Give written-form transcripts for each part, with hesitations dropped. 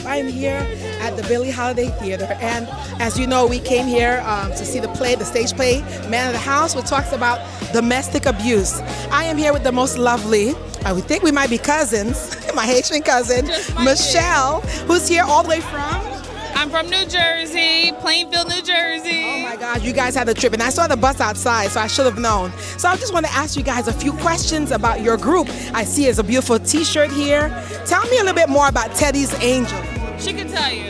I am here at the Billie Holiday Theatre, and as you know, we came here to see the stage play, Man of the House, which talks about domestic abuse. I am here with the most lovely, we think we might be cousins, my Haitian cousin, Michelle, who's here all the way from? I'm from New Jersey, Plainfield, New Jersey. Oh my God, you guys had a trip, and I saw the bus outside, so I should have known. So I just want to ask you guys a few questions about your group. I see there's a beautiful t-shirt here. Tell me a little bit more about Teddy's Angel. She can tell you.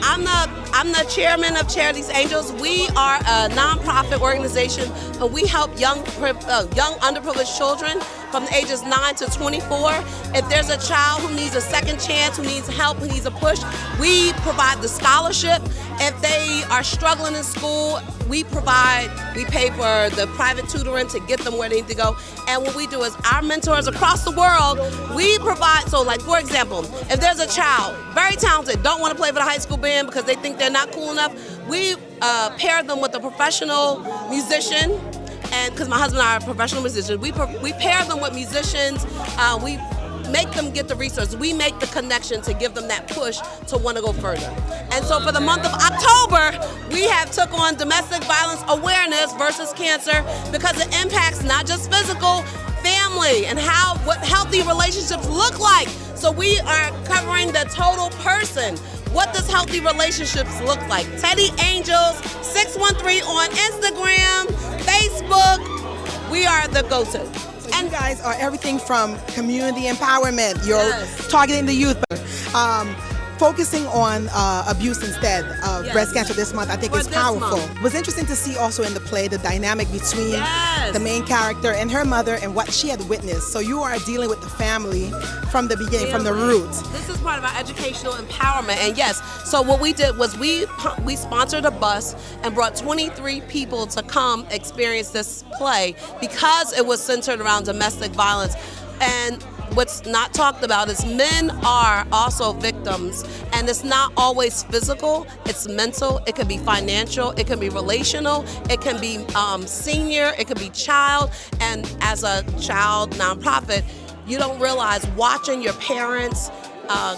I'm the chairman of Charity's Angels. We are a nonprofit organization, and we help young underprivileged children from the ages 9 to 24. If there's a child who needs a second chance, who needs help, who needs a push, we provide the scholarship. If they are struggling in school, we pay for the private tutoring to get them where they need to go. And what we do is our mentors across the world, we provide, so like for example, if there's a child, very talented, don't want to play for the high school band because they think they're not cool enough, we pair them with a professional musician. And because my husband and I are professional musicians, we pair them with musicians. We make them get the resources. We make the connection to give them that push to want to go further. And so for the month of October, we have took on domestic violence awareness versus cancer, because it impacts not just physical, family, and what healthy relationships look like. So we are covering the total person. What does healthy relationships look like? Teddy Angels 613 on Instagram, Facebook. We are the go-to. And you guys are everything from community empowerment. You're targeting the youth, focusing on abuse instead of breast cancer this month. I think is powerful. It was interesting to see also in the play the dynamic between the main character and her mother and what she had witnessed. So you are dealing with the family from the beginning, from the roots. This is part of our educational empowerment. And yes, so what we did was we sponsored a bus and brought 23 people to come experience this play because it was centered around domestic violence. And what's not talked about is men are also victims, and it's not always physical, it's mental, it can be financial, it can be relational, it can be senior, it can be child. And as a child nonprofit, you don't realize watching your parents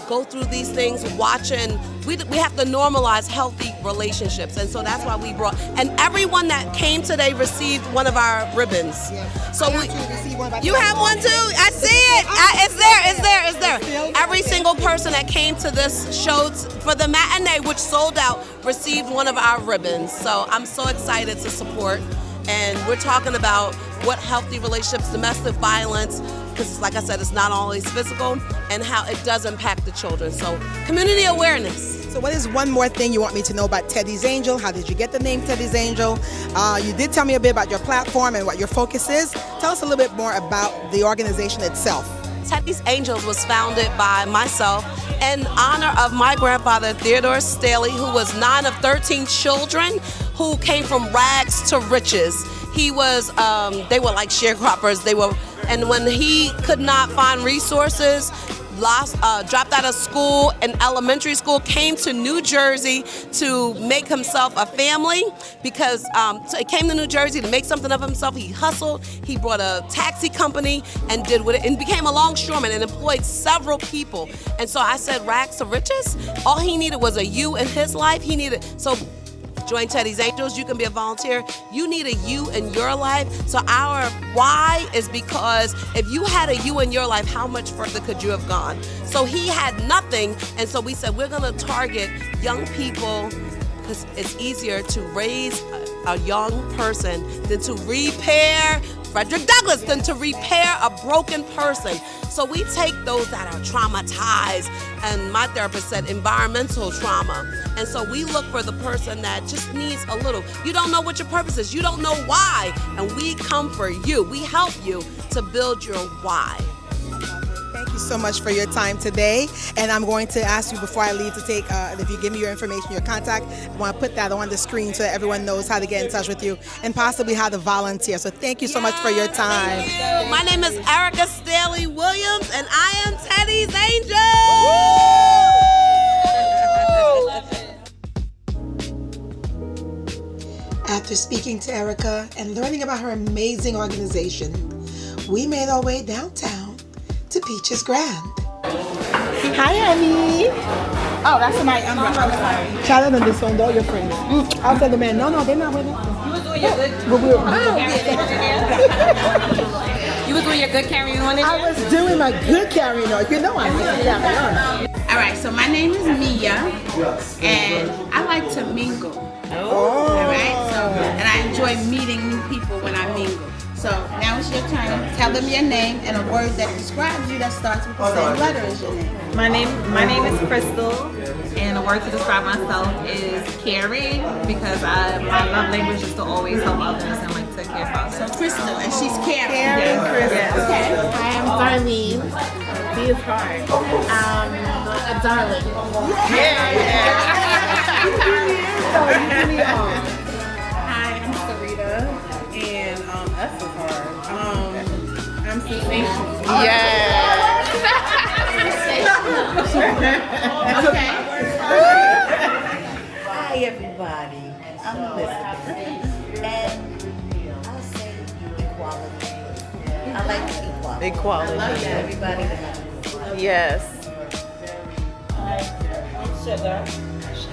go through these things, we have to normalize healthy relationships. And so that's why we brought, and everyone that came today received one of our ribbons. So you have one too? I see it. It's there. Every single person that came to this show for the matinee, which sold out, received one of our ribbons. So I'm so excited to support. And we're talking about what healthy relationships, domestic violence, because like I said, it's not always physical, and how it does impact the children. So community awareness. So what is one more thing you want me to know about Teddy's Angel? How did you get the name Teddy's Angel? You did tell me a bit about your platform and what your focus is. Tell us a little bit more about the organization itself. Teddy's Angels was founded by myself in honor of my grandfather, Theodore Staley, who was 9 of 13 children who came from rags to riches. He was, they were like sharecroppers. And when he could not find resources, dropped out of school in elementary school, came to New Jersey to make himself a family, because so he came to New Jersey to make something of himself. He hustled, he brought a taxi company and did with it, and became a longshoreman and employed several people. And so I said, rags to riches? All he needed was a you in his life. So join Teddy's Angels. You can be a volunteer. You need a you in your life. So our why is because if you had a you in your life, how much further could you have gone? So he had nothing, and so we said we're going to target young people, because it's easier to raise a young person than to repair Frederick Douglass, than to repair a broken person. So we take those that are traumatized, and my therapist said environmental trauma. And so we look for the person that just needs a little. You don't know what your purpose is. You don't know why. And we come for you. We help you to build your why. Thank you so much for your time today. And I'm going to ask you before I leave to take, if you give me your information, your contact, I want to put that on the screen so that everyone knows how to get in touch with you and possibly how to volunteer. So thank you so much for your time. Thank you. My name is Erica Staley Williams, and I am Teddy's Angel. After speaking to Erica and learning about her amazing organization, we made our way downtown to Peaches Grand. Hi, honey. Oh, that's my umbrella. I'm sorry. Shout out to this one, though, your friends. I'll tell the man, no, they're not with us. You was doing your good. You was doing your good carrying on. I was doing my good carrying on. You know I'm good carrying on. All right, so my name is Mia, and I like to mingle. All right, so and I enjoy meeting new people when I mingle. So now it's your turn. Tell them your name and a word that describes you that starts with the same letter as your name. My name is Crystal, and the word to describe myself is caring, because my love language is to always help others and like take care of others. So Crystal, and she's caring. Yes. Okay. I am Darlene. B is hard. A darling. Hi, I'm Sarita, and S is hard. I'm sensational. Okay. Hi everybody, I'm Elizabeth, and I'll say equality. I like equality. I love everybody to have Yes. sugar.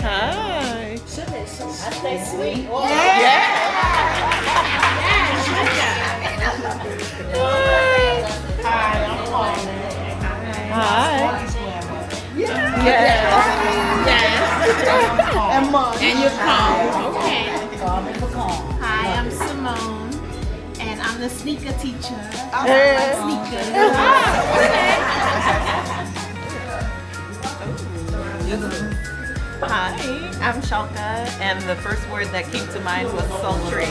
Hi. Sugar is so I stay sweet. Hi, I'm Carmen. Hi. And you're calm. Okay. Carmen for calm. Hi, I'm Simone, and I'm the sneaker teacher. Hi. I'm Shalka, and the first word that came to mind was sultry.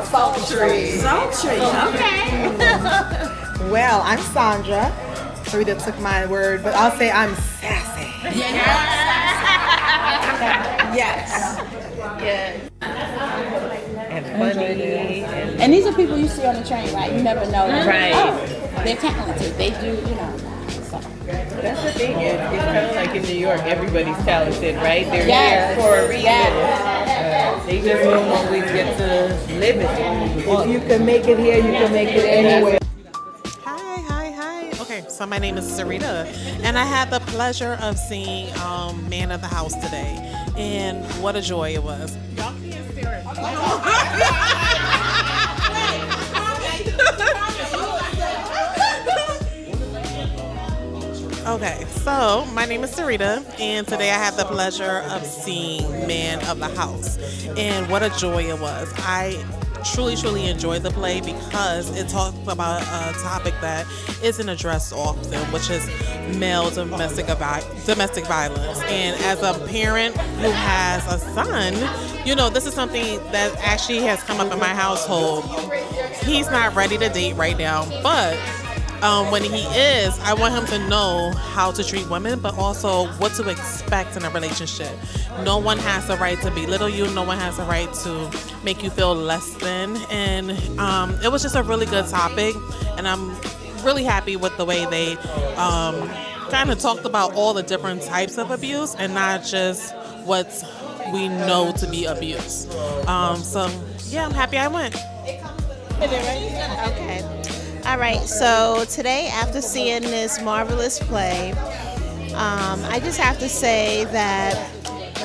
Sultry. Okay. Well, I'm Sandra. Sarita took my word, but I'll say I'm sassy. Yes. And funny. And these are people you see on the train, right? You never know. Right. Oh, they're talented. They do, you know. So. That's the thing. It's kind of like in New York, everybody's talented, right? They're Yes. here for a reason. Yes. They just don't always get to live it. If you can make it here, you can make it anywhere. Hi. Okay, so my name is Sarita, and I had the pleasure of seeing Man of the House today, and what a joy it was. Y'all can't stare at Okay, so my name is Sarita, and today I had the pleasure of seeing Man of the House, and what a joy it was. I truly enjoyed the play because it talks about a topic that isn't addressed often, which is male domestic violence. And as a parent who has a son, you know, this is something that actually has come up in my household. He's not ready to date right now, but when he is, I want him to know how to treat women, but also what to expect in a relationship. No one has the right to belittle you. No one has the right to make you feel less than. And it was just a really good topic, and I'm really happy with the way they kind of talked about all the different types of abuse and not just what we know to be abuse. So yeah, I'm happy I went. Okay. All right, so today, after seeing this marvelous play, I just have to say that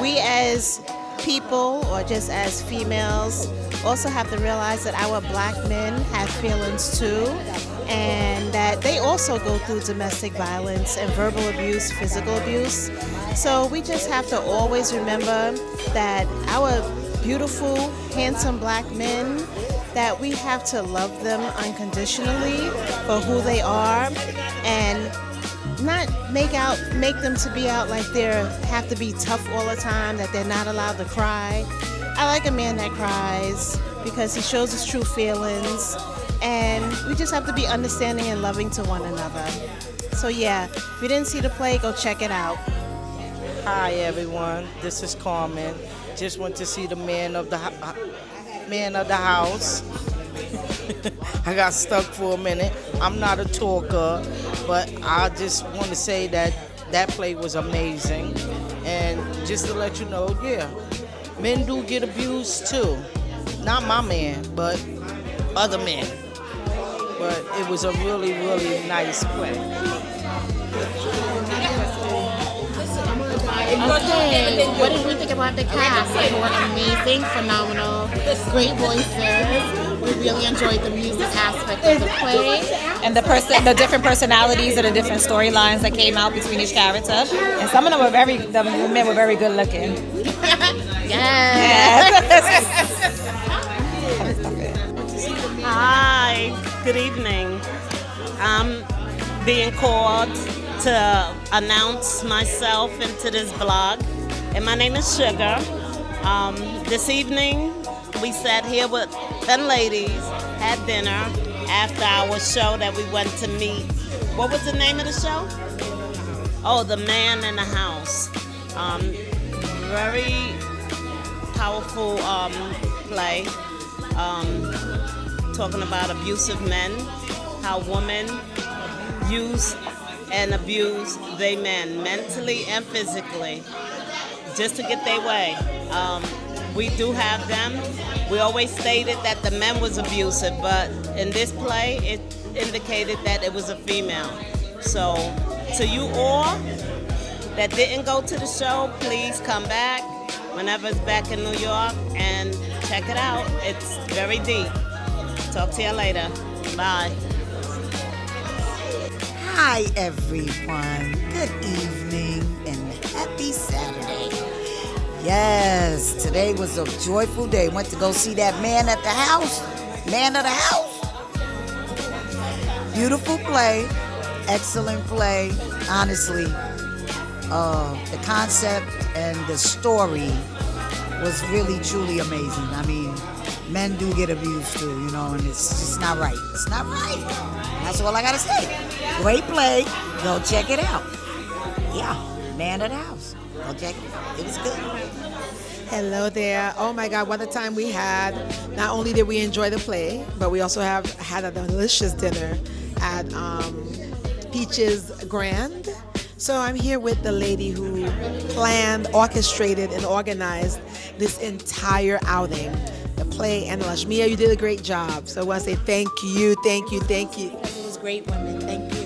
we as people, or just as females, also have to realize that our black men have feelings too, and that they also go through domestic violence and verbal abuse, physical abuse. So we just have to always remember that our beautiful, handsome black men, that we have to love them unconditionally for who they are, and not make them to be out like they have to be tough all the time, that they're not allowed to cry. I like a man that cries because he shows his true feelings, and we just have to be understanding and loving to one another. So yeah, if you didn't see the play, go check it out. Hi everyone, this is Carmen. Just went to see the Man of the House. I got stuck for a minute. I'm not a talker, but I just want to say that play was amazing. And just to let you know, yeah, men do get abused too. Not my man, but other men. But it was a really nice play. Okay, what did we think about the cast? They were amazing, phenomenal, great voices. We really enjoyed the music aspect of the play. And the different personalities and the different storylines that came out between each character. And some of them the men were very good looking. Yes. Hi, good evening. I'm being called to announce myself into this blog, and my name is Sugar. This evening, we sat here with 10 ladies, had dinner after our show that we went to meet. What was the name of the show? Oh, The Man in the House. Very powerful play, talking about abusive men, how women use and abuse they men, mentally and physically, just to get their way. We do have them. We always stated that the men was abusive, but in this play, it indicated that it was a female. So, to you all that didn't go to the show, please come back whenever it's back in New York and check it out. It's very deep. Talk to you later. Bye. Hi, everyone. Good evening and happy Saturday. Yes, today was a joyful day. Went to go see that Man at the House. Man of the House. Beautiful play. Excellent play. Honestly, the concept and the story was really, truly amazing. I mean, men do get abused too, you know, and it's just not right. It's not right. That's all I gotta say. Great play. Go check it out. Yeah, Man of the House. Go check it out. It was good. Hello there. Oh my God, what a time we had. Not only did we enjoy the play, but we also had a delicious dinner at Peach's Grand. So I'm here with the lady who planned, orchestrated, and organized this entire outing, the play and the lunch. Mia, you did a great job. So I want to say thank you, thank you, thank you. It was great, women. Thank you.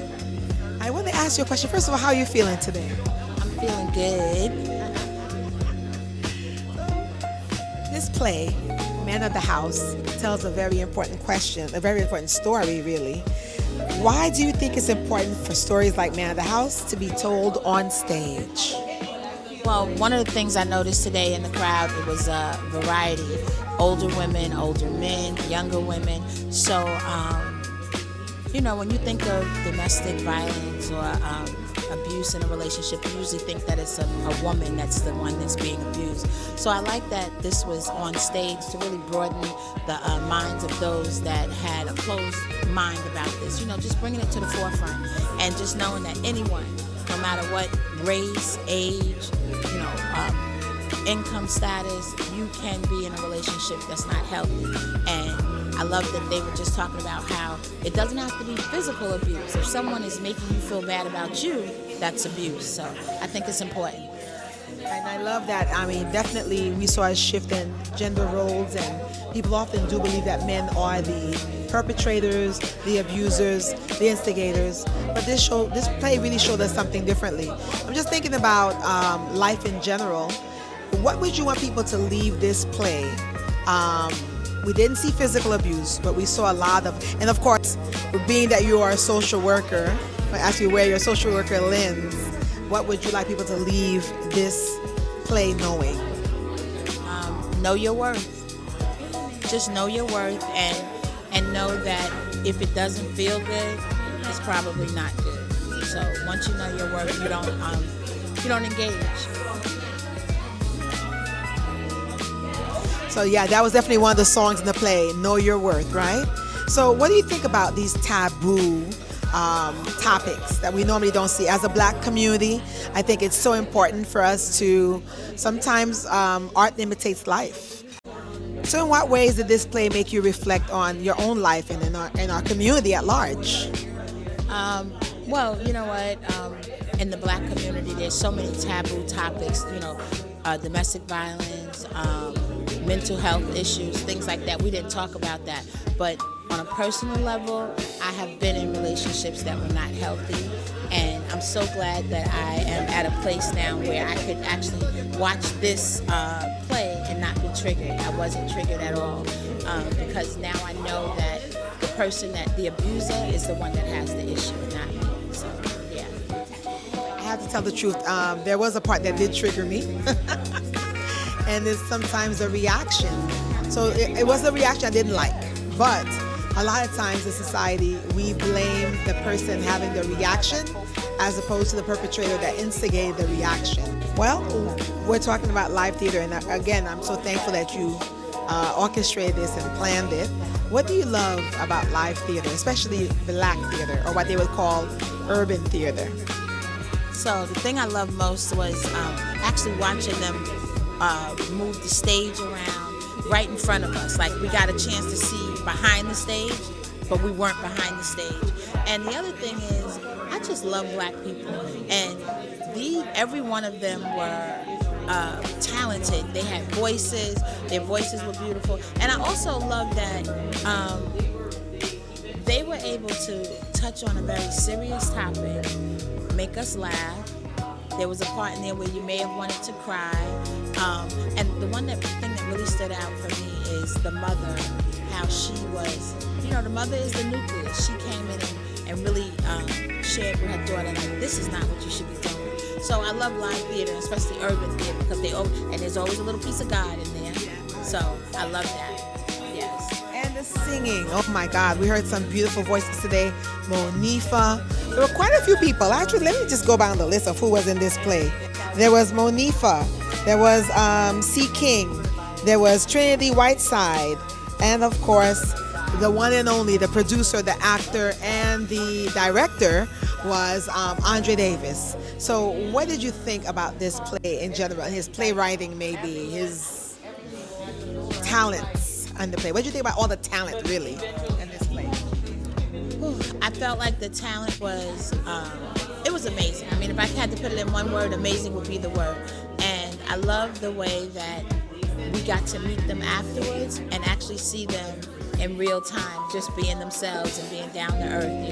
I want to ask you a question. First of all, how are you feeling today? I'm feeling good. This play, Man of the House, tells a very important question, a very important story, really. Why do you think it's important for stories like Man of the House to be told on stage? Well, one of the things I noticed today in the crowd, it was a variety. Older women, older men, younger women. So, you know, when you think of domestic violence or abuse in a relationship, you usually think that it's a woman that's the one that's being abused. So I like that this was on stage to really broaden the minds of those that had a closed mind about this. You know, just bringing it to the forefront and just knowing that anyone, no matter what race, age, you know, income status, you can be in a relationship that's not healthy. And I love that they were just talking about how it doesn't have to be physical abuse. If someone is making you feel bad about you, that's abuse. So I think it's important. And I love that. I mean, definitely we saw a shift in gender roles, and people often do believe that men are the perpetrators, the abusers, the instigators. But this play really showed us something differently. I'm just thinking about life in general. What would you want people to leave this play? We didn't see physical abuse, but we saw a lot of, and of course, being that you are a social worker, I ask you wear your social worker lens, what would you like people to leave this play knowing? Know your worth. Just know your worth, and know that if it doesn't feel good, it's probably not good. So once you know your worth, you don't engage. So yeah, that was definitely one of the songs in the play, Know Your Worth, right? So what do you think about these taboo topics that we normally don't see? As a Black community, I think it's so important for us to, sometimes art imitates life. So in what ways did this play make you reflect on your own life and in our community at large? Well, you know what, in the Black community, there's so many taboo topics, you know, domestic violence, mental health issues, things like that. We didn't talk about that. But on a personal level, I have been in relationships that were not healthy, And I'm so glad that I am at a place now where I could actually watch this play and not be triggered. I wasn't triggered at all because now I know that the person, that the abuser, is the one that has the issue and not me. So, yeah. I have to tell the truth. There was a part that did trigger me. And it's sometimes a reaction. So it was a reaction I didn't like. But a lot of times in society, we blame the person having the reaction as opposed to the perpetrator that instigated the reaction. Well, we're talking about live theater, and again, I'm so thankful that you orchestrated this and planned it. What do you love about live theater, especially black theater, or what they would call urban theater? So the thing I loved most was actually watching them move the stage around right in front of us. Like, we got a chance to see behind the stage, but we weren't behind the stage. And the other thing is, I just love black people, and every one of them were talented. They had voices. Their voices were beautiful. And I also love that they were able to touch on a very serious topic, make us laugh. There was a part in there where you may have wanted to cry. And the thing that really stood out for me is the mother, how she was, the mother is the nucleus. She came in and really shared with her daughter, like, this is not what you should be doing. So I love live theater, especially urban theater, because there's always a little piece of God in there. So I love that. Yes. And the singing. Oh my God, we heard some beautiful voices today. Monifa. There were quite a few people. Actually, let me just go down the list of who was in this play. There was Monifa. There was C. King. There was Trinity Whiteside. And of course, the one and only, the producer, the actor, and the director was Andre Davis. So what did you think about this play in general? His playwriting, maybe, his talents on the play. What did you think about all the talent, really, in this play? I felt like the talent was, it was amazing. I mean, if I had to put it in one word, amazing would be the word. And I love the way that we got to meet them afterwards and actually see them in real time, just being themselves and being down to earth,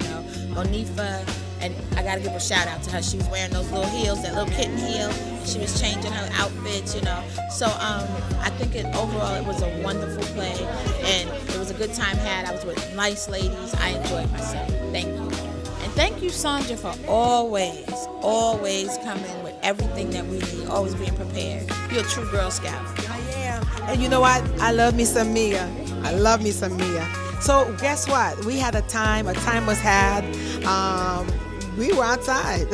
Monifa, and I gotta give a shout out to her. She was wearing those little heels, that little kitten heel, and she was changing her outfits, So I think overall it was a wonderful play, and it was a good time had. I was with nice ladies. I enjoyed myself. Thank you. And thank you, Sandra, for always coming with everything that we need, always being prepared. You're a true Girl Scout. I am. And you know what? I love me some Mia. I love me some Mia. So guess what? We had a time was had. We were outside.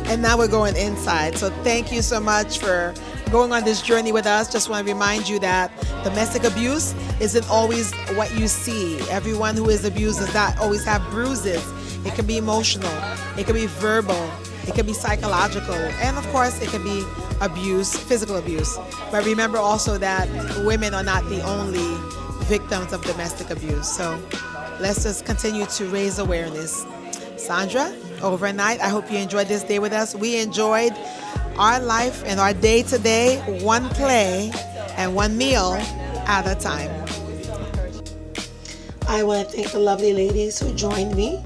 And now we're going inside. So thank you so much for going on this journey with us. Just want to remind you that domestic abuse isn't always what you see. Everyone who is abused does not always have bruises. It can be emotional. It can be verbal. It can be psychological. And of course, it can be abuse, physical abuse. But remember also that women are not the only victims of domestic abuse. So let's just continue to raise awareness. Sandra, overnight, I hope you enjoyed this day with us. We enjoyed our life and our day today, one play and one meal at a time. I want to thank the lovely ladies who joined me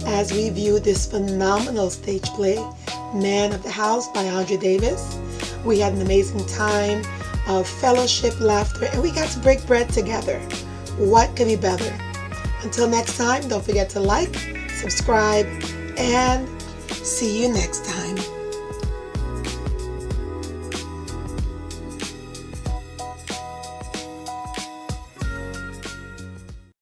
as we viewed this phenomenal stage play, Man of the House by Andre Davis. We had an amazing time of fellowship, laughter, and we got to break bread together. What could be better? Until next time, don't forget to like, subscribe, and see you next time.